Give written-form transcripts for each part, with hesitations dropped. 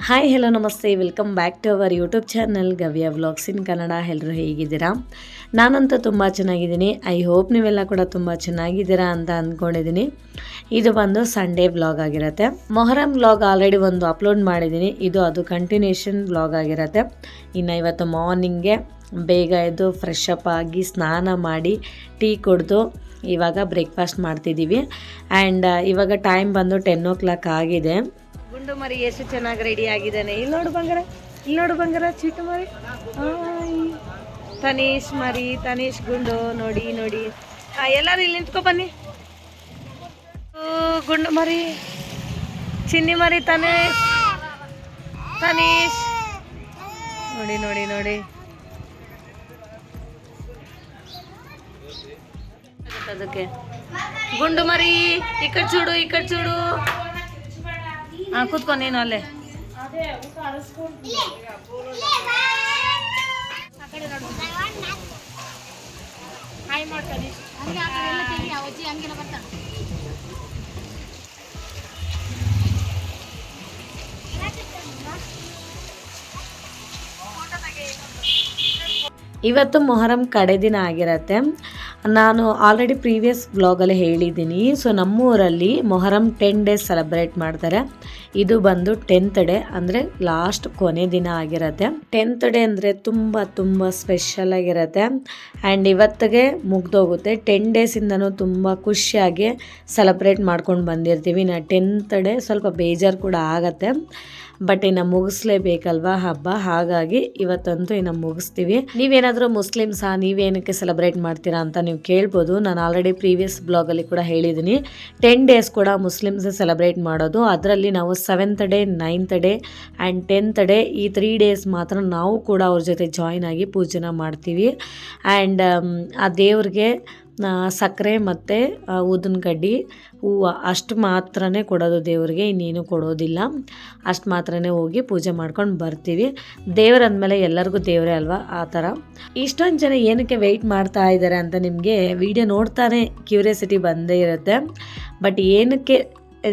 Hi hello ನಮಸ್ತೆ, welcome back to our YouTube channel Gavya vlogs in Kannada. ಎಲ್ಲರೂ ಹೇಗಿದ್ದೀರಾ? ನಾನಂತೂ ತುಂಬ ಚೆನ್ನಾಗಿದ್ದೀನಿ. ಐ ಹೋಪ್ ನೀವೆಲ್ಲ ಕೂಡ ತುಂಬ ಚೆನ್ನಾಗಿದ್ದೀರಾ ಅಂತ ಅಂದ್ಕೊಂಡಿದ್ದೀನಿ. ಇದು ಬಂದು ಸಂಡೇ ವ್ಲಾಗ್ ಆಗಿರುತ್ತೆ. ಮೊಹರಂ ವ್ಲಾಗ್ ಆಲ್ರೆಡಿ ಒಂದು ಅಪ್ಲೋಡ್ ಮಾಡಿದ್ದೀನಿ. ಅದು ಕಂಟಿನ್ಯೂಷನ್ ವ್ಲಾಗ್ ಆಗಿರುತ್ತೆ. ಇನ್ನು ಇವತ್ತು ಮಾರ್ನಿಂಗ್ಗೆ ಬೇಗ ಎದ್ದು ಫ್ರೆಶ್ ಅಪ್ ಆಗಿ ಸ್ನಾನ ಮಾಡಿ ಟೀ ಕುಡಿದು ಇವಾಗ ಬ್ರೇಕ್ಫಾಸ್ಟ್ ಮಾಡ್ತಿದ್ದೀವಿ. ಆ್ಯಂಡ್ ಇವಾಗ ಟೈಮ್ ಬಂದು 10 o'clock ಆಗಿದೆ. ಗುಂಡು ಮರಿ ಎಷ್ಟು ಚೆನ್ನಾಗಿ ರೆಡಿ ಆಗಿದ್ದಾನೆ. ಇಲ್ಲಿ ನೋಡು ಬಂಗಾರ ಚೀಟು ಮರಿ. ತನೀಶ್ ಮರಿ, ತನೀಶ್ ಗುಂಡು ನೋಡಿ. ಎಲ್ಲರೂ ಇಲ್ಲಿ ನಿಂತ್ಕೊ ಬನ್ನಿ. ಗುಂಡು ಮರಿ, ಚಿನ್ನಿ ಮರಿ, ತನೀಶ್ ನೋಡಿ. ಅದಕ್ಕೆ ಗುಂಡು ಮರಿ ಈ ಕಡೆ ಚೂಡು. ಕೂತ್ಕೊ ನೀನು ಅಲ್ಲೇ. ಇವತ್ತು ಮೊಹರಂ ಕಡೆ ದಿನ ಆಗಿರತ್ತೆ. ನಾನು ಆಲ್ರೆಡಿ ಪ್ರೀವಿಯಸ್ ಬ್ಲಾಗಲ್ಲಿ ಹೇಳಿದ್ದೀನಿ. ಸೊ ನಮ್ಮೂರಲ್ಲಿ ಮೊಹರಂ 10 days ಸೆಲೆಬ್ರೇಟ್ ಮಾಡ್ತಾರೆ. ಇದು ಬಂದು 10th ಡೇ, ಅಂದರೆ ಲಾಸ್ಟ್ ಕೊನೆ ದಿನ ಆಗಿರುತ್ತೆ. 10th ಡೇ ಅಂದರೆ ತುಂಬ ಸ್ಪೆಷಲ್ ಆಗಿರುತ್ತೆ. ಆ್ಯಂಡ್ ಇವತ್ತಿಗೆ ಮುಗ್ದೋಗುತ್ತೆ. 10 ಡೇಸಿಂದನೂ ತುಂಬ ಖುಷಿಯಾಗಿ ಸೆಲೆಬ್ರೇಟ್ ಮಾಡ್ಕೊಂಡು ಬಂದಿರ್ತೀವಿ. ನಾ 10th ಡೇ ಸ್ವಲ್ಪ ಬೇಜಾರು ಕೂಡ ಆಗತ್ತೆ. ಬಟ್ ಇನ್ನು ಮುಗಿಸ್ಲೇಬೇಕಲ್ವಾ ಹಬ್ಬ, ಹಾಗಾಗಿ ಇವತ್ತಂತೂ ಇನ್ನು ಮುಗಿಸ್ತೀವಿ. ನೀವೇನಾದರೂ ಮುಸ್ಲಿಮ್ಸಾ, ನೀವೇನಕ್ಕೆ ಸೆಲೆಬ್ರೇಟ್ ಮಾಡ್ತೀರಾ ಅಂತ ನೀವು ಕೇಳ್ಬೋದು. ನಾನು ಆಲ್ರೆಡಿ ಪ್ರೀವಿಯಸ್ ಬ್ಲಾಗಲ್ಲಿ ಕೂಡ ಹೇಳಿದ್ದೀನಿ. 10 days ಕೂಡ ಮುಸ್ಲಿಮ್ಸ್ ಸೆಲೆಬ್ರೇಟ್ ಮಾಡೋದು. ಅದರಲ್ಲಿ ನಾವು 7th day, 9th day and 10th day ಈ 3 days ಮಾತ್ರ ನಾವು ಕೂಡ ಅವ್ರ ಜೊತೆ ಜಾಯ್ನ್ ಆಗಿ ಪೂಜೆನ ಮಾಡ್ತೀವಿ. ಆ್ಯಂಡ್ ಆ ದೇವ್ರಿಗೆ ಸಕ್ಕರೆ ಮತ್ತು ಊದಿನ ಕಡ್ಡಿ, ಹೂವು ಅಷ್ಟು ಮಾತ್ರನೇ ಕೊಡೋದು ದೇವ್ರಿಗೆ, ಇನ್ನೇನು ಕೊಡೋದಿಲ್ಲ. ಅಷ್ಟು ಮಾತ್ರನೇ ಹೋಗಿ ಪೂಜೆ ಮಾಡ್ಕೊಂಡು ಬರ್ತೀವಿ. ದೇವರಂದಮೇಲೆ ಎಲ್ಲರಿಗೂ ದೇವರೇ ಅಲ್ವಾ, ಆ ಥರ. ಇಷ್ಟೊಂದು ಜನ ಏನಕ್ಕೆ ವೆಯ್ಟ್ ಮಾಡ್ತಾ ಇದ್ದಾರೆ ಅಂತ ನಿಮಗೆ ವಿಡಿಯೋ ನೋಡ್ತಾನೆ ಕ್ಯೂರಿಯಾಸಿಟಿ ಬಂದೇ ಇರುತ್ತೆ. ಬಟ್ ಏನಕ್ಕೆ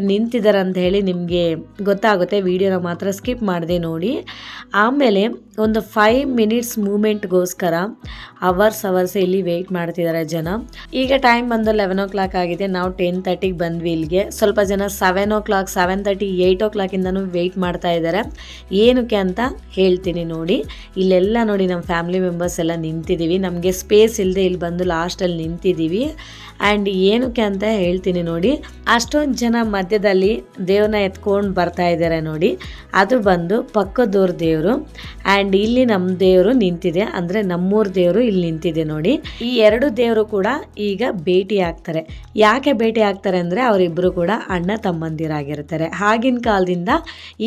ನಿಂತಿದ್ದಾರೆ ಅಂತ ಹೇಳಿ ನಿಮಗೆ ಗೊತ್ತಾಗುತ್ತೆ. ವಿಡಿಯೋನ ಮಾತ್ರ ಸ್ಕಿಪ್ ಮಾಡದೆ ನೋಡಿ. ಆಮೇಲೆ ಒಂದು 5 minutes ಮೂಮೆಂಟ್ಗೋಸ್ಕರ ಅವರ್ಸ್ ಇಲ್ಲಿ ವೆಯ್ಟ್ ಮಾಡ್ತಿದ್ದಾರೆ ಜನ. ಈಗ ಟೈಮ್ ಬಂದು 11 o'clock ಆಗಿದೆ. ನಾವು 10:30ಗೆ ಬಂದ್ವಿ ಇಲ್ಲಿಗೆ. ಸ್ವಲ್ಪ ಜನ 7 o'clock, 7:30, 8 o'clock ವೆಯ್ಟ್ ಮಾಡ್ತಾ ಇದ್ದಾರೆ. ಏನಕ್ಕೆ ಅಂತ ಹೇಳ್ತೀನಿ ನೋಡಿ. ಇಲ್ಲೆಲ್ಲ ನೋಡಿ ನಮ್ಮ ಫ್ಯಾಮಿಲಿ ಮೆಂಬರ್ಸ್ ಎಲ್ಲ ನಿಂತಿದ್ದೀವಿ. ನಮಗೆ ಸ್ಪೇಸ್ ಇಲ್ಲದೆ ಇಲ್ಲಿ ಬಂದು ಲಾಸ್ಟಲ್ಲಿ ನಿಂತಿದ್ದೀವಿ. ಆ್ಯಂಡ್ ಏನಕ್ಕೆ ಅಂತ ಹೇಳ್ತೀನಿ ನೋಡಿ. ಅಷ್ಟೊಂದು ಜನ ಮಧ್ಯದಲ್ಲಿ ದೇವ್ರನ್ನ ಎತ್ಕೊಂಡು ಬರ್ತಾ ಇದ್ದಾರೆ ನೋಡಿ. ಅದು ಬಂದು ಪಕ್ಕದೂರ ದೇವರು. ಆ್ಯಂಡ್ ಇಲ್ಲಿ ನಮ್ಮ ದೇವರು ನಿಂತಿದೆ, ಅಂದರೆ ನಮ್ಮೂರ ದೇವರು ಇಲ್ಲಿ ನಿಂತಿದೆ ನೋಡಿ. ಈ 2 ದೇವರು ಕೂಡ ಈಗ ಭೇಟಿ ಆಗ್ತಾರೆ. ಯಾಕೆ ಭೇಟಿ ಆಗ್ತಾರೆ ಅಂದರೆ ಅವರಿಬ್ಬರು ಕೂಡ ಅಣ್ಣ ತಮ್ಮಂದಿರಾಗಿರ್ತಾರೆ. ಆಗಿನ ಕಾಲದಿಂದ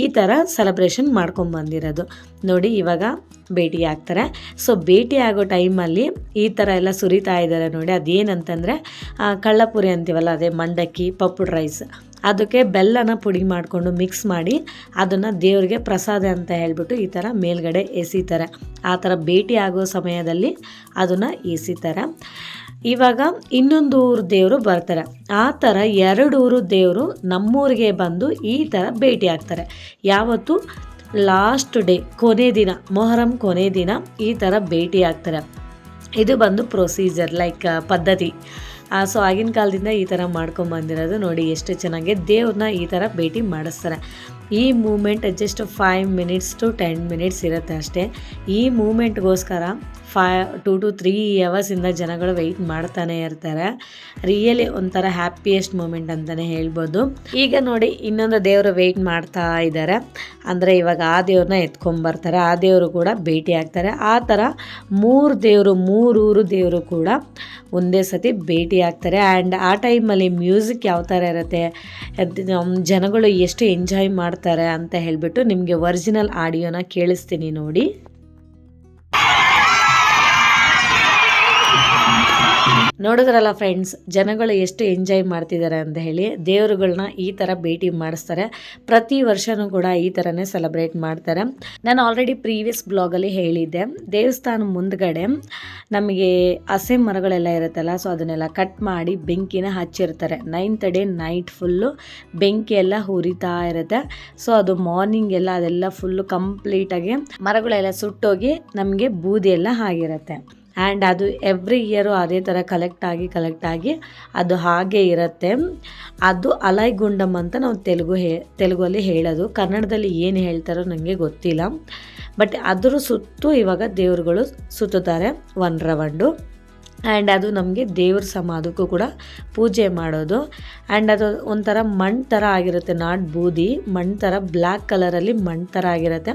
ಈ ಥರ ಸೆಲೆಬ್ರೇಷನ್ ಮಾಡ್ಕೊಂಡು ಬಂದಿರೋದು ನೋಡಿ. ಇವಾಗ ಭೇಟಿ ಆಗ್ತಾರೆ. ಸೊ ಭೇಟಿ ಆಗೋ ಟೈಮಲ್ಲಿ ಈ ಥರ ಎಲ್ಲ ಸುರಿತಾ ಇದ್ದಾರೆ ನೋಡಿ. ಅದೇನಂತಂದರೆ ಕಳ್ಳಪುರಿ ಅಂತೀವಲ್ಲ, ಅದೇ ಮಂಡಕ್ಕಿ, ಪಪ್ಪುಡ್ ರೈಸ್, ಅದಕ್ಕೆ ಬೆಲ್ಲನ ಪುಡಿ ಮಾಡಿಕೊಂಡು ಮಿಕ್ಸ್ ಮಾಡಿ ಅದನ್ನು ದೇವ್ರಿಗೆ ಪ್ರಸಾದ ಅಂತ ಹೇಳ್ಬಿಟ್ಟು ಈ ಥರ ಮೇಲ್ಗಡೆ ಎಸಿತಾರೆ. ಆ ಥರ ಭೇಟಿ ಆಗೋ ಸಮಯದಲ್ಲಿ ಅದನ್ನು ಎಸಿತಾರೆ. ಇವಾಗ ಇನ್ನೊಂದು ಊರು ದೇವರು ಬರ್ತಾರೆ. ಆ ಥರ 2 ಊರು ದೇವರು ನಮ್ಮೂರಿಗೆ ಬಂದು ಈ ಥರ ಭೇಟಿ ಆಗ್ತಾರೆ. ಯಾವತ್ತು ಲಾಸ್ಟ್ ಡೇ, ಕೊನೆ ದಿನ, ಮೊಹರಂ ಕೊನೆ ದಿನ ಈ ಥರ ಭೇಟಿ ಆಗ್ತಾರೆ. ಇದು ಬಂದು ಪ್ರೊಸೀಜರ್, ಲೈಕ್ ಪದ್ಧತಿ. ಸೊ ಆಗಿನ ಕಾಲದಿಂದ ಈ ಥರ ಮಾಡ್ಕೊಂಬಂದಿರೋದು ನೋಡಿ. ಎಷ್ಟು ಚೆನ್ನಾಗಿ ದೇವ್ರನ್ನ ಈ ಥರ ಭೇಟಿ ಮಾಡಿಸ್ತಾರೆ. ಈ moment just 5 minutes to 10 minutes ಇರುತ್ತೆ ಅಷ್ಟೇ. ಈ ಮೂಮೆಂಟ್ಗೋಸ್ಕರ 2 to 3 hours ಜನಗಳು ವೆಯ್ಟ್ ಮಾಡ್ತಾನೆ ಇರ್ತಾರೆ. ರಿಯಲಿ ಒಂಥರ ಹ್ಯಾಪಿಯೆಸ್ಟ್ ಮೂಮೆಂಟ್ ಅಂತಲೇ ಹೇಳ್ಬೋದು. ಈಗ ನೋಡಿ ಇನ್ನೊಂದು ದೇವರು ವೆಯ್ಟ್ ಮಾಡ್ತಾ ಇದ್ದಾರೆ. ಅಂದರೆ ಇವಾಗ ಆ ದೇವ್ರನ್ನ ಎತ್ಕೊಂಬರ್ತಾರೆ. ಆ ದೇವರು ಕೂಡ ಭೇಟಿ ಆಗ್ತಾರೆ. ಆ ಥರ 3 ದೇವರು, 3 ಊರು ದೇವರು ಕೂಡ ಒಂದೇ ಸತಿ ಭೇಟಿ ಆಗ್ತಾರೆ. ಆ್ಯಂಡ್ ಆ ಟೈಮಲ್ಲಿ ಮ್ಯೂಸಿಕ್ ಯಾವ ಥರ ಇರುತ್ತೆ, ಜನಗಳು ಎಷ್ಟು ಎಂಜಾಯ್ ಮಾಡ್ತಾರೆ ಅಂತ ಹೇಳಿಬಿಟ್ಟು ನಿಮಗೆ ಒರಿಜಿನಲ್ ಆಡಿಯೋನ ಕೇಳಿಸ್ತೀನಿ ನೋಡಿ. ನೋಡಿದ್ರಲ್ಲ ಫ್ರೆಂಡ್ಸ್, ಜನಗಳು ಎಷ್ಟು ಎಂಜಾಯ್ ಮಾಡ್ತಿದ್ದಾರೆ ಅಂತ ಹೇಳಿ. ದೇವರುಗಳನ್ನ ಈ ಥರ ಭೇಟಿ ಮಾಡಿಸ್ತಾರೆ. ಪ್ರತಿ ವರ್ಷವೂ ಕೂಡ ಈ ಥರನೇ ಸೆಲೆಬ್ರೇಟ್ ಮಾಡ್ತಾರೆ. ನಾನು ಆಲ್ರೆಡಿ ಪ್ರೀವಿಯಸ್ ಬ್ಲಾಗಲ್ಲಿ ಹೇಳಿದ್ದೆ, ದೇವಸ್ಥಾನ ಮುಂದ್ಗಡೆ ನಮಗೆ ಹಸೆ ಮರಗಳೆಲ್ಲ ಇರುತ್ತಲ್ಲ, ಸೊ ಅದನ್ನೆಲ್ಲ ಕಟ್ ಮಾಡಿ ಬೆಂಕಿನ ಹಚ್ಚಿರ್ತಾರೆ. 9th ಡೇ ನೈಟ್ ಫುಲ್ಲು ಬೆಂಕಿ ಎಲ್ಲ ಹುರಿತಾ ಇರುತ್ತೆ. ಸೊ ಅದು ಮಾರ್ನಿಂಗ್ ಎಲ್ಲ ಅದೆಲ್ಲ ಫುಲ್ಲು ಕಂಪ್ಲೀಟಾಗಿ ಮರಗಳೆಲ್ಲ ಸುಟ್ಟೋಗಿ ನಮಗೆ ಬೂದಿ ಎಲ್ಲ ಆಗಿರುತ್ತೆ. ಆ್ಯಂಡ್ ಅದು ಎವ್ರಿ ಇಯರು ಅದೇ ಥರ ಕಲೆಕ್ಟ್ ಆಗಿ ಅದು ಹಾಗೆ ಇರುತ್ತೆ. ಅದು ಅಲೈಗುಂಡಮ್ ಅಂತ ನಾವು ತೆಲುಗಲ್ಲಿ ಹೇಳೋದು. ಕನ್ನಡದಲ್ಲಿ ಏನು ಹೇಳ್ತಾರೋ ನನಗೆ ಗೊತ್ತಿಲ್ಲ. ಬಟ್ ಅದರ ಸುತ್ತು ಇವಾಗ ದೇವರುಗಳು ಸುತ್ತುತ್ತಾರೆ 1 ರೌಂಡು. ಆ್ಯಂಡ್ ಅದು ನಮಗೆ ದೇವ್ರ ಸಮಾಧಕ್ಕೂ ಕೂಡ ಪೂಜೆ ಮಾಡೋದು. ಆ್ಯಂಡ್ ಅದು ಒಂಥರ ಮಣ್ಣು ಥರ ಆಗಿರುತ್ತೆ, ನಾಟ್ ಬೂದಿ, ಮಣ್ಣು ಥರ ಬ್ಲ್ಯಾಕ್ ಕಲರಲ್ಲಿ ಮಣ್ಣು ಥರ ಆಗಿರುತ್ತೆ.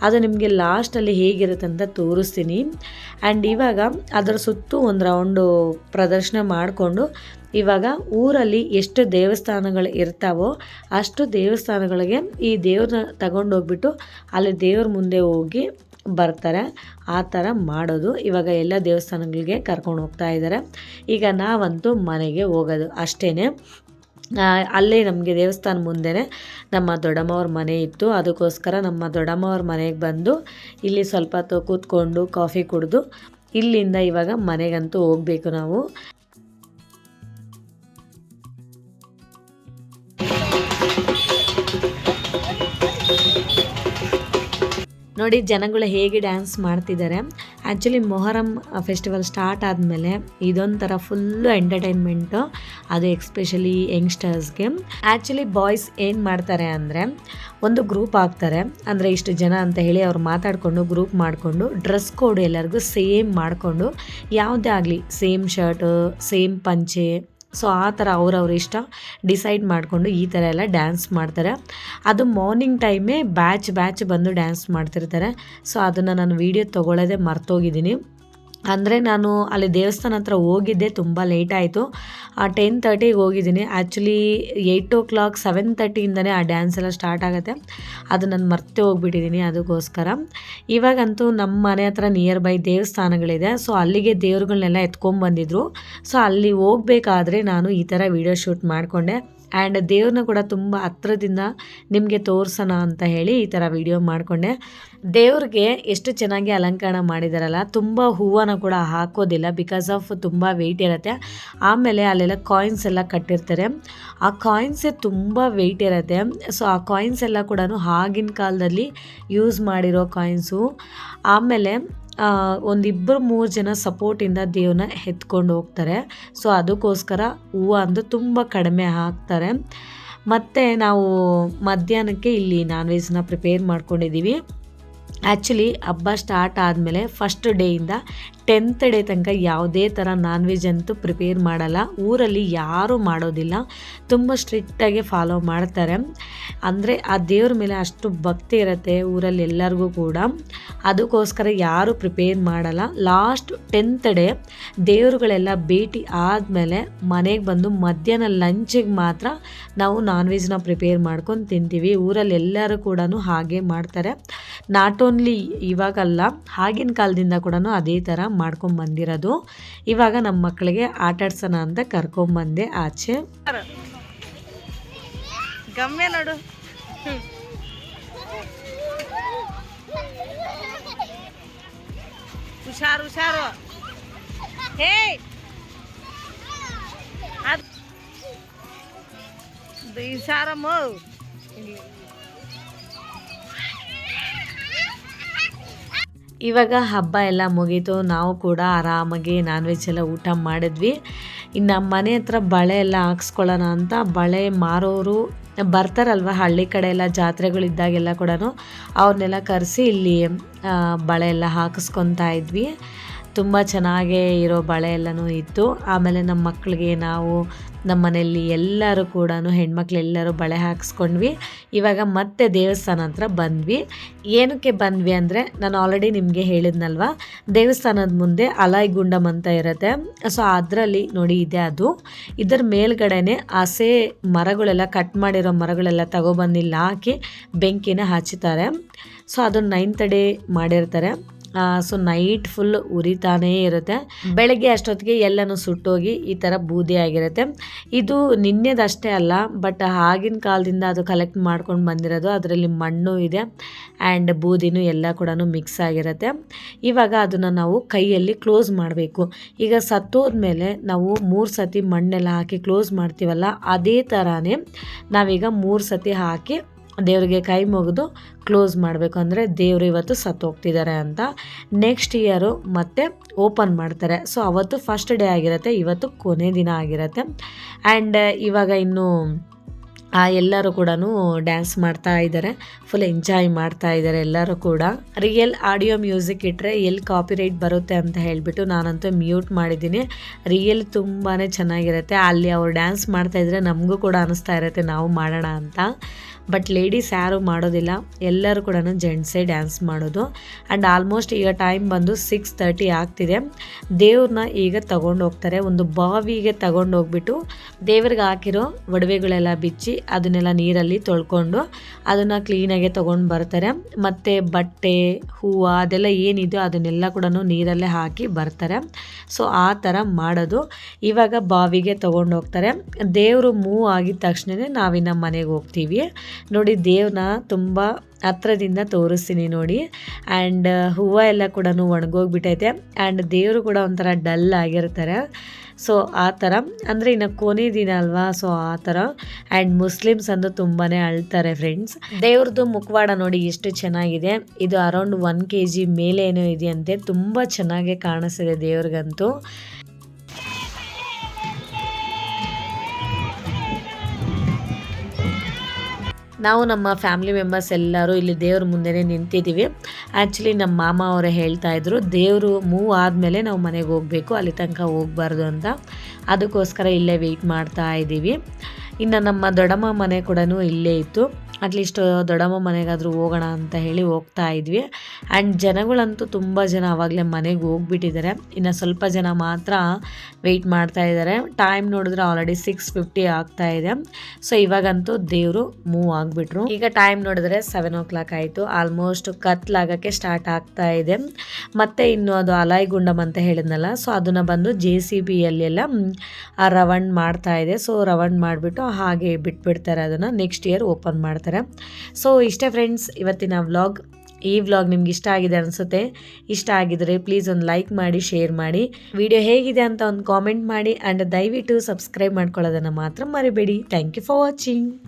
ಅದು ನಿಮಗೆ ಲಾಸ್ಟಲ್ಲಿ ಹೇಗಿರುತ್ತೆ ಅಂತ ತೋರಿಸ್ತೀನಿ. ಆ್ಯಂಡ್ ಇವಾಗ ಅದರ ಸುತ್ತು 1 ರೌಂಡು ಪ್ರದರ್ಶನ ಮಾಡಿಕೊಂಡು ಇವಾಗ ಊರಲ್ಲಿ ಎಷ್ಟು ದೇವಸ್ಥಾನಗಳು ಇರ್ತಾವೋ ಅಷ್ಟು ದೇವಸ್ಥಾನಗಳಿಗೆ ಈ ದೇವ್ರನ್ನ ತಗೊಂಡೋಗ್ಬಿಟ್ಟು ಅಲ್ಲಿ ದೇವ್ರ ಮುಂದೆ ಹೋಗಿ ಬರ್ತಾರೆ. ಆ ಥರ ಮಾಡೋದು. ಇವಾಗ ಎಲ್ಲ ದೇವಸ್ಥಾನಗಳಿಗೆ ಕರ್ಕೊಂಡು ಹೋಗ್ತಾ ಇದ್ದಾರೆ. ಈಗ ನಾವಂತೂ ಮನೆಗೆ ಹೋಗೋದು ಅಷ್ಟೇ. ಅಲ್ಲೇ ನಮಗೆ ದೇವಸ್ಥಾನ ಮುಂದೆನೇ ನಮ್ಮ ದೊಡ್ಡಮ್ಮವ್ರ ಮನೆ ಇತ್ತು. ಅದಕ್ಕೋಸ್ಕರ ನಮ್ಮ ದೊಡ್ಡಮ್ಮವ್ರ ಮನೆಗೆ ಬಂದು ಇಲ್ಲಿ ಸ್ವಲ್ಪ ಹೊತ್ತು ಕೂತ್ಕೊಂಡು ಕಾಫಿ ಕುಡಿದು ಇಲ್ಲಿಂದ ಇವಾಗ ಮನೆಗಂತೂ ಹೋಗಬೇಕು ನಾವು. ನೋಡಿ ಜನಗಳು ಹೇಗೆ ಡ್ಯಾನ್ಸ್ ಮಾಡ್ತಿದ್ದಾರೆ. ಆ್ಯಕ್ಚುಲಿ ಮೊಹರಂ ಫೆಸ್ಟಿವಲ್ ಸ್ಟಾರ್ಟ್ ಆದಮೇಲೆ ಇದೊಂಥರ ಫುಲ್ಲು ಎಂಟರ್ಟೈನ್ಮೆಂಟು, ಅದು ಎಕ್ಸ್ಪೆಷಲಿ ಯಂಗ್ಸ್ಟರ್ಸ್ಗೆ. ಆ್ಯಕ್ಚುಲಿ ಬಾಯ್ಸ್ ಏನು ಮಾಡ್ತಾರೆ ಅಂದರೆ ಒಂದು ಗ್ರೂಪ್ ಆಗ್ತಾರೆ, ಅಂದರೆ ಇಷ್ಟು ಜನ ಅಂತ ಹೇಳಿ ಅವ್ರು ಮಾತಾಡಿಕೊಂಡು ಗ್ರೂಪ್ ಮಾಡಿಕೊಂಡು ಡ್ರೆಸ್ ಕೋಡ್ ಎಲ್ಲರಿಗೂ ಸೇಮ್ ಮಾಡಿಕೊಂಡು, ಯಾವುದೇ ಆಗಲಿ ಸೇಮ್ ಶರ್ಟು ಸೇಮ್ ಪಂಚೆ, ಸೊ ಆ ಥರ ಅವ್ರವ್ರ ಇಷ್ಟ ಡಿಸೈಡ್ ಮಾಡಿಕೊಂಡು ಈ ಥರ ಎಲ್ಲ ಡ್ಯಾನ್ಸ್ ಮಾಡ್ತಾರೆ. ಅದು ಮಾರ್ನಿಂಗ್ ಟೈಮೇ ಬ್ಯಾಚ್ ಬಂದು ಡ್ಯಾನ್ಸ್ ಮಾಡ್ತಿರ್ತಾರೆ. ಸೊ ಅದನ್ನು ನಾನು ವೀಡಿಯೋ ತೊಗೊಳ್ಳೋದೇ ಮರ್ತೋಗಿದ್ದೀನಿ. ಅಂದರೆ ನಾನು ಅಲ್ಲಿ ದೇವಸ್ಥಾನ ಹತ್ರ ಹೋಗಿದ್ದೆ ತುಂಬ ಲೇಟ್ ಆಯಿತು. 10:30ಗೆ ಹೋಗಿದ್ದೀನಿ. ಆ್ಯಕ್ಚುಲಿ 8 o'clock 7:30ಇಂದನೇ ಆ ಡ್ಯಾನ್ಸ್ ಎಲ್ಲ ಸ್ಟಾರ್ಟ್ ಆಗುತ್ತೆ. ಅದು ನಾನು ಮರ್ತೇ ಹೋಗ್ಬಿಟ್ಟಿದ್ದೀನಿ. ಅದಕ್ಕೋಸ್ಕರ ಇವಾಗಂತೂ ನಮ್ಮ ಮನೆ ಹತ್ರ ನಿಯರ್ ಬೈ ದೇವಸ್ಥಾನಗಳಿದೆ. ಸೊ ಅಲ್ಲಿಗೆ ದೇವ್ರುಗಳನ್ನೆಲ್ಲ ಎತ್ಕೊಂಡ್ಬಂದಿದ್ರು. ಸೊ ಅಲ್ಲಿ ಹೋಗಬೇಕಾದ್ರೆ ನಾನು ಈ ಥರ ವೀಡಿಯೋ ಶೂಟ್ ಮಾಡಿಕೊಂಡೆ. ಆ್ಯಂಡ್ ದೇವ್ರನ್ನ ಕೂಡ ತುಂಬ ಹತ್ರದಿಂದ ನಿಮಗೆ ತೋರಿಸೋಣ ಅಂತ ಹೇಳಿ ಈ ಥರ ವಿಡಿಯೋ ಮಾಡಿಕೊಂಡೆ. ದೇವ್ರಿಗೆ ಎಷ್ಟು ಚೆನ್ನಾಗಿ ಅಲಂಕಾರ ಮಾಡಿದಾರಲ್ಲ, ತುಂಬ ಹೂವನ್ನು ಕೂಡ ಹಾಕೋದಿಲ್ಲ, ಬಿಕಾಸ್ ಆಫ್ ತುಂಬ ವೆಯ್ಟ್ ಇರುತ್ತೆ. ಆಮೇಲೆ ಅಲ್ಲೆಲ್ಲ ಕಾಯಿನ್ಸ್ ಎಲ್ಲ ಕಟ್ಟಿರ್ತಾರೆ. ಆ ಕಾಯಿನ್ಸೇ ತುಂಬ ವೆಯ್ಟ್ ಇರುತ್ತೆ. ಸೊ ಆ ಕಾಯಿನ್ಸ್ ಎಲ್ಲ ಕೂಡ ಆಗಿನ ಕಾಲದಲ್ಲಿ ಯೂಸ್ ಮಾಡಿರೋ ಕಾಯಿನ್ಸು. ಆಮೇಲೆ 1-2-3 ಜನ ಸಪೋರ್ಟಿಂದ ದೇವ್ರನ್ನ ಎತ್ಕೊಂಡು ಹೋಗ್ತಾರೆ. ಸೊ ಅದಕ್ಕೋಸ್ಕರ ಹೂವು ಅಂದು ತುಂಬ ಕಡಿಮೆ ಹಾಕ್ತಾರೆ. ಮತ್ತು ನಾವು ಮಧ್ಯಾಹ್ನಕ್ಕೆ ಇಲ್ಲಿ ನಾನ್ ವೆಜ್ನ ಪ್ರಿಪೇರ್ ಮಾಡ್ಕೊಂಡಿದ್ದೀವಿ. ಆ್ಯಕ್ಚುಲಿ ಹಬ್ಬ ಸ್ಟಾರ್ಟ್ ಆದಮೇಲೆ ಫಸ್ಟ್ ಡೇಯಿಂದ 10th ಡೇ ತನಕ ಯಾವುದೇ ಥರ ನಾನ್ ವೆಜ್ ಅಂತೂ ಪ್ರಿಪೇರ್ ಮಾಡಲ್ಲ. ಊರಲ್ಲಿ ಯಾರೂ ಮಾಡೋದಿಲ್ಲ, ತುಂಬ ಸ್ಟ್ರಿಕ್ಟಾಗಿ ಫಾಲೋ ಮಾಡ್ತಾರೆ. ಅಂದರೆ ಆ ದೇವ್ರ ಮೇಲೆ ಅಷ್ಟು ಭಕ್ತಿ ಇರುತ್ತೆ ಊರಲ್ಲಿ ಎಲ್ಲರಿಗೂ ಕೂಡ. ಅದಕ್ಕೋಸ್ಕರ ಯಾರೂ ಪ್ರಿಪೇರ್ ಮಾಡಲ್ಲ. ಲಾಸ್ಟ್ 10th ಡೇ ದೇವರುಗಳೆಲ್ಲ ಭೇಟಿ ಆದಮೇಲೆ ಮನೆಗೆ ಬಂದು ಮಧ್ಯಾಹ್ನ ಲಂಚಿಗೆ ಮಾತ್ರ ನಾವು ನಾನ್ ವೆಜ್ನ ಪ್ರಿಪೇರ್ ಮಾಡ್ಕೊಂಡು ತಿಂತೀವಿ. ಊರಲ್ಲಿ ಎಲ್ಲರೂ ಕೂಡ ಹಾಗೆ ಮಾಡ್ತಾರೆ. ನಾಟ್ ಓನ್ಲಿ ಇವಾಗಲ್ಲ, ಆಗಿನ ಕಾಲದಿಂದ ಕೂಡ ಅದೇ ಥರ ಮಾಡ್ಕೊಂಬಂದಿರೋದು. ಇವಾಗ ನಮ್ಮ ಮಕ್ಕಳಿಗೆ ಆಟಾಡ್ಸೋಣ ಅಂತ ಕರ್ಕೊಂಬಂದೆ ಆಚೆ. ಗಮ್ಮೆ ನೋಡು, ಹುಷಾರು ಹೇ ಹುಷಾರಮ್ಮ. ಇವಾಗ ಹಬ್ಬ ಎಲ್ಲ ಮುಗೀತು. ನಾವು ಕೂಡ ಆರಾಮಾಗಿ ನಾನ್ ವೆಜ್ ಎಲ್ಲ ಊಟ ಮಾಡಿದ್ವಿ. ಇನ್ನು ನಮ್ಮ ಮನೆ ಹತ್ರ ಬಳೆ ಎಲ್ಲ ಹಾಕ್ಸ್ಕೊಳ್ಳೋಣ ಅಂತ ಬಳೆ ಮಾರೋರು ಬರ್ತಾರಲ್ವ, ಹಳ್ಳಿ ಕಡೆ ಎಲ್ಲ ಜಾತ್ರೆಗಳಿದ್ದಾಗೆಲ್ಲ ಕೂಡ ಅವ್ರನ್ನೆಲ್ಲ ಕರೆಸಿ ಇಲ್ಲಿ ಬಳೆ ಎಲ್ಲ ಹಾಕಿಸ್ಕೊತಾ ಇದ್ವಿ. ತುಂಬ ಚೆನ್ನಾಗೇ ಇರೋ ಬಳೆ ಎಲ್ಲನೂ ಇತ್ತು. ಆಮೇಲೆ ನಮ್ಮ ಮಕ್ಕಳಿಗೆ ನಾವು ನಮ್ಮ ಮನೆಯಲ್ಲಿ ಎಲ್ಲರೂ ಕೂಡ ಹೆಣ್ಮಕ್ಳೆಲ್ಲರೂ ಬಳೆ ಹಾಕ್ಸ್ಕೊಂಡ್ವಿ. ಇವಾಗ ಮತ್ತೆ ದೇವಸ್ಥಾನ ಹತ್ರ ಬಂದ್ವಿ. ಏನಕ್ಕೆ ಬಂದ್ವಿ ಅಂದರೆ, ನಾನು ಆಲ್ರೆಡಿ ನಿಮಗೆ ಹೇಳಿದ್ನಲ್ವ, ದೇವಸ್ಥಾನದ ಮುಂದೆ ಅಲೈಗುಂಡಮ್ ಅಂತ ಇರುತ್ತೆ. ಸೊ ಅದರಲ್ಲಿ ನೋಡಿ ಇದೆ ಅದು. ಇದರ ಮೇಲ್ಗಡೆನೆ ಹಸೆ ಮರಗಳೆಲ್ಲ ಕಟ್ ಮಾಡಿರೋ ಮರಗಳೆಲ್ಲ ತಗೊಬಂದಿಲ್ಲ ಹಾಕಿ ಬೆಂಕಿನ ಹಚ್ಚುತ್ತಾರೆ. ಸೊ ಅದನ್ನು 9th ಡೇ ಮಾಡಿರ್ತಾರೆ. ಸೊ ನೈಟ್ ಫುಲ್ ಉರಿತಾನೇ ಇರುತ್ತೆ. ಬೆಳಗ್ಗೆ ಅಷ್ಟೊತ್ತಿಗೆ ಎಲ್ಲನೂ ಸುಟ್ಟೋಗಿ ಈ ಥರ ಬೂದಿ ಆಗಿರುತ್ತೆ. ಇದು ನಿನ್ನೆದಷ್ಟೇ ಅಲ್ಲ, ಬಟ್ ಆಗಿನ ಕಾಲದಿಂದ ಅದು ಕಲೆಕ್ಟ್ ಮಾಡ್ಕೊಂಡು ಬಂದಿರೋದು. ಅದರಲ್ಲಿ ಮಣ್ಣು ಇದೆ ಆ್ಯಂಡ್ ಬೂದಿನೂ ಎಲ್ಲ ಕೂಡ ಮಿಕ್ಸ್ ಆಗಿರುತ್ತೆ. ಇವಾಗ ಅದನ್ನು ನಾವು ಕೈಯಲ್ಲಿ ಕ್ಲೋಸ್ ಮಾಡಬೇಕು. ಈಗ ಸತ್ತೋದ್ಮೇಲೆ ನಾವು 3 ಸತಿ ಮಣ್ಣೆಲ್ಲ ಹಾಕಿ ಕ್ಲೋಸ್ ಮಾಡ್ತೀವಲ್ಲ, ಅದೇ ಥರನೇ ನಾವೀಗ 3 ಸತಿ ಹಾಕಿ ದೇವರಿಗೆ ಕೈ ಮುಗಿದು ಕ್ಲೋಸ್ ಮಾಡಬೇಕು. ಅಂದರೆ ದೇವರು ಇವತ್ತು ಸತ್ತೋಗ್ತಿದ್ದಾರೆ ಅಂತ. ನೆಕ್ಸ್ಟ್ ಇಯರು ಮತ್ತೆ ಓಪನ್ ಮಾಡ್ತಾರೆ. ಸೊ ಅವತ್ತು ಫಸ್ಟ್ ಡೇ ಆಗಿರುತ್ತೆ, ಇವತ್ತು ಕೊನೆ ದಿನ ಆಗಿರುತ್ತೆ. ಆ್ಯಂಡ್ ಇವಾಗ ಇನ್ನು ಎಲ್ಲರೂ ಕೂಡ ಡ್ಯಾನ್ಸ್ ಮಾಡ್ತಾ ಇದ್ದಾರೆ, ಫುಲ್ ಎಂಜಾಯ್ ಮಾಡ್ತಾ ಇದ್ದಾರೆ ಎಲ್ಲರೂ ಕೂಡ. ರಿಯಲ್ ಆಡಿಯೋ ಮ್ಯೂಸಿಕ್ ಇಟ್ಟರೆ ಎಲ್ಲಿ ಕಾಪಿರೈಟ್ ಬರುತ್ತೆ ಅಂತ ಹೇಳಿಬಿಟ್ಟು ನಾನಂತೂ ಮ್ಯೂಟ್ ಮಾಡಿದ್ದೀನಿ. ರಿಯಲ್ ತುಂಬಾ ಚೆನ್ನಾಗಿರುತ್ತೆ. ಅಲ್ಲಿ ಅವ್ರು ಡ್ಯಾನ್ಸ್ ಮಾಡ್ತಾ ಇದ್ರೆ ನಮಗೂ ಕೂಡ ಅನಿಸ್ತಾ ಇರುತ್ತೆ ನಾವು ಮಾಡೋಣ ಅಂತ. ಬಟ್ ಲೇಡೀಸ್ ಯಾರೂ ಮಾಡೋದಿಲ್ಲ, ಎಲ್ಲರೂ ಕೂಡ ಜೆಂಟ್ಸೇ ಡ್ಯಾನ್ಸ್ ಮಾಡೋದು. ಆ್ಯಂಡ್ ಆಲ್ಮೋಸ್ಟ್ ಈಗ ಟೈಮ್ ಬಂದು 6:30 ಆಗ್ತಿದೆ. ದೇವ್ರನ್ನ ಈಗ ತಗೊಂಡು ಹೋಗ್ತಾರೆ. ಒಂದು ಬಾವಿಗೆ ತಗೊಂಡು ಹೋಗ್ಬಿಟ್ಟು ದೇವ್ರಿಗೆ ಹಾಕಿರೋ ಒಡವೆಗಳೆಲ್ಲ ಬಿಚ್ಚಿ ಅದನ್ನೆಲ್ಲ ನೀರಲ್ಲಿ ತೊಳ್ಕೊಂಡು ಅದನ್ನು ಕ್ಲೀನಾಗೆ ತೊಗೊಂಡು ಬರ್ತಾರೆ. ಮತ್ತು ಬಟ್ಟೆ, ಹೂವು ಅದೆಲ್ಲ ಏನಿದೆಯೋ ಅದನ್ನೆಲ್ಲ ಕೂಡ ನೀರಲ್ಲೇ ಹಾಕಿ ಬರ್ತಾರೆ. ಸೊ ಆ ಥರ ಮಾಡೋದು. ಇವಾಗ ಬಾವಿಗೆ ತೊಗೊಂಡು ಹೋಗ್ತಾರೆ. ದೇವರು ಮೂವ್ ಆಗಿದ ತಕ್ಷಣ ನಾವಿನ್ನ ಮನೆಗೆ ಹೋಗ್ತೀವಿ. ನೋಡಿ, ದೇವ್ರನ್ನ ತುಂಬ ಹತ್ರದಿಂದ ತೋರಿಸ್ತೀನಿ ನೋಡಿ. ಆ್ಯಂಡ್ ಹೂವು ಎಲ್ಲ ಕೂಡ ಒಣಗೋಗ್ಬಿಟ್ಟೈತೆ. ಆ್ಯಂಡ್ ದೇವರು ಕೂಡ ಒಂಥರ ಡಲ್ ಆಗಿರ್ತಾರೆ. ಸೊ ಆ ಥರ, ಅಂದರೆ ಇನ್ನು ಕೊನೆ ದಿನ ಅಲ್ವಾ, ಸೊ ಆ ಥರ. ಆ್ಯಂಡ್ ಮುಸ್ಲಿಮ್ಸ್ ಅಂದು ತುಂಬಾ ಅಳ್ತಾರೆ ಫ್ರೆಂಡ್ಸ್. ದೇವ್ರದ್ದು ಮುಖವಾಡ ನೋಡಿ ಎಷ್ಟು ಚೆನ್ನಾಗಿದೆ. ಇದು ಅರೌಂಡ್ 1 kg ಮೇಲೆ ಏನೋ ಇದೆಯಂತೆ. ತುಂಬ ಚೆನ್ನಾಗಿ ಕಾಣಿಸ್ತಿದೆ ದೇವ್ರಿಗಂತೂ. ನಾವು ನಮ್ಮ ಫ್ಯಾಮಿಲಿ ಮೆಂಬರ್ಸ್ ಎಲ್ಲರೂ ಇಲ್ಲಿ ದೇವ್ರ ಮುಂದೆನೇ ನಿಂತಿದ್ದೀವಿ. ಆ್ಯಕ್ಚುಲಿ ನಮ್ಮ ಮಾಮ ಅವರೇ ಹೇಳ್ತಾ ಇದ್ರು, ದೇವರು ಮೂವ್ ಆದಮೇಲೆ ನಾವು ಮನೆಗೆ ಹೋಗಬೇಕು, ಅಲ್ಲಿ ತನಕ ಹೋಗಬಾರ್ದು ಅಂತ. ಅದಕ್ಕೋಸ್ಕರ ಇಲ್ಲೇ ವೆಯ್ಟ್ ಮಾಡ್ತಾ ಇದ್ದೀವಿ. ಇನ್ನು ನಮ್ಮ ದೊಡ್ಡಮ್ಮ ಮನೆ ಕೂಡ ಇಲ್ಲೇ ಇತ್ತು. ಅಟ್ಲೀಸ್ಟ್ ದೊಡ್ಡಮ್ಮ ಮನೆಗಾದರೂ ಹೋಗೋಣ ಅಂತ ಹೇಳಿ ಹೋಗ್ತಾ ಇದ್ವಿ. ಆ್ಯಂಡ್ ಜನಗಳಂತೂ ತುಂಬ ಜನ ಆವಾಗಲೇ ಮನೆಗೆ ಹೋಗ್ಬಿಟ್ಟಿದ್ದಾರೆ. ಇನ್ನು ಸ್ವಲ್ಪ ಜನ ಮಾತ್ರ ವೆಯ್ಟ್ ಮಾಡ್ತಾ ಇದ್ದಾರೆ. ಟೈಮ್ ನೋಡಿದ್ರೆ ಆಲ್ರೆಡಿ 6:50 ಆಗ್ತಾ ಇದೆ. ಸೊ ಇವಾಗಂತೂ ದೇವರು ಮೂವ್ ಆಗಿಬಿಟ್ರು. ಈಗ ಟೈಮ್ ನೋಡಿದ್ರೆ 7 o'clock ಆಯಿತು. ಆಲ್ಮೋಸ್ಟ್ ಕತ್ಲಾಗಕ್ಕೆ ಸ್ಟಾರ್ಟ್ ಆಗ್ತಾ ಇದೆ. ಮತ್ತು ಇನ್ನು ಅದು ಅಲಾಯ್ ಗುಂಡಮ್ ಅಂತ ಹೇಳಿದ್ನಲ್ಲ, ಸೊ ಅದನ್ನು ಬಂದು JCBಯಲ್ಲೆಲ್ಲ ರವಂಡ್ ಮಾಡ್ತಾ ಇದೆ. ಸೊ ರವಂಡ್ ಮಾಡಿಬಿಟ್ಟು ಹಾಗೆ ಬಿಟ್ಬಿಡ್ತಾರೆ. ಅದನ್ನು ನೆಕ್ಸ್ಟ್ ಇಯರ್ ಓಪನ್ ಮಾಡ್ತಾರೆ. ಸೊ ಇಷ್ಟೇ ಫ್ರೆಂಡ್ಸ್ ಇವತ್ತಿನ ವ್ಲಾಗ್. ಈ ವ್ಲಾಗ್ ನಿಮ್ಗೆ ಇಷ್ಟ ಆಗಿದೆ ಅನಿಸುತ್ತೆ. ಇಷ್ಟ ಆಗಿದ್ರೆ ಪ್ಲೀಸ್ ಒಂದು ಲೈಕ್ ಮಾಡಿ, ಶೇರ್ ಮಾಡಿ. ವಿಡಿಯೋ ಹೇಗಿದೆ ಅಂತ ಒಂದು ಕಾಮೆಂಟ್ ಮಾಡಿ. ಆ್ಯಂಡ್ ದಯವಿಟ್ಟು ಸಬ್ಸ್ಕ್ರೈಬ್ ಮಾಡ್ಕೊಳ್ಳೋದನ್ನು ಮಾತ್ರ ಮರಿಬೇಡಿ. Thank you for watching.